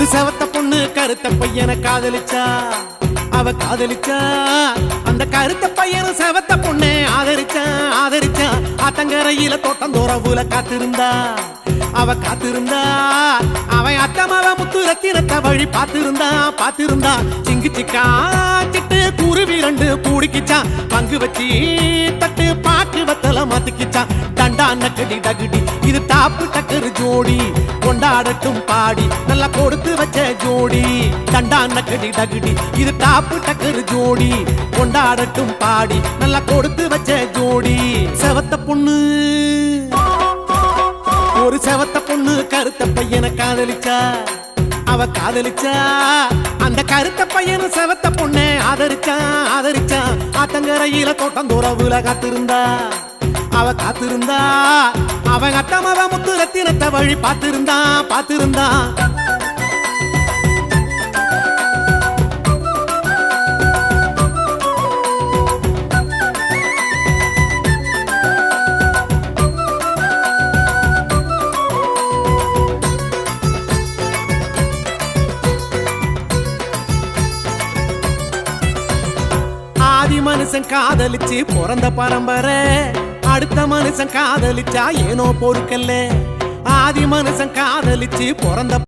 ஒரு செவத்த பொண்ணு கருத்த பையனை காதலிச்சா. அவ காதலிச்சா அந்த கருத்த பையனும் செவத்த பொண்ணு ஆதரிச்சா. ஆத்தங்கரையில தோட்டந்தோரவுல காத்திருந்தா. அவ காத்திருந்தா அவன் அத்தமாவ முத்து ரத்தினத்தை வழி பாத்திருந்தா. சிங்கு சிக்கா சிட்டு குருவி ரெண்டு கூடிக்கிச்சான். பங்கு வச்சு தட்டு பாக்கு வத்தல மாத்திக்கிச்சான். தண்டா நக்கடி டகுடி இது தாப்பு டக்கரு ஜோடி. கொண்டாடட்டும் பாடி நல்லா கொடுத்து வச்ச ஜோடி. தண்டா நக்கடி டகுடி இது தாப்பு டக்கரு ஜோடி. கொண்டாடட்டும் பாடி நல்லா கொடுத்து வச்ச ஜோடி. செவத்த பொண்ணு ஒரு செவத்த பொண்ணு கருத்த பையனை காதலிச்சா. அவ காதலிச்சா அந்த கருத்த பையனும் செவத்த பொண்ணை ஆதரிச்சா. ஆத்தங்கரையில தோட்டந்தோரவுல காத்திருந்தா. அவ காத்திருந்தா அவன் அட்டமாவ முத்து ரத்தினத்தை வழி பாத்திருந்தா. ஆதி மனுஷன் காதலிச்சு பிறந்த பரம்பரை. அடுத்த மனுஷன் காதலிச்சா ஏனோ பொறுக்கல்ல. ஆதி மனுஷன் காதலிச்சு பிறந்த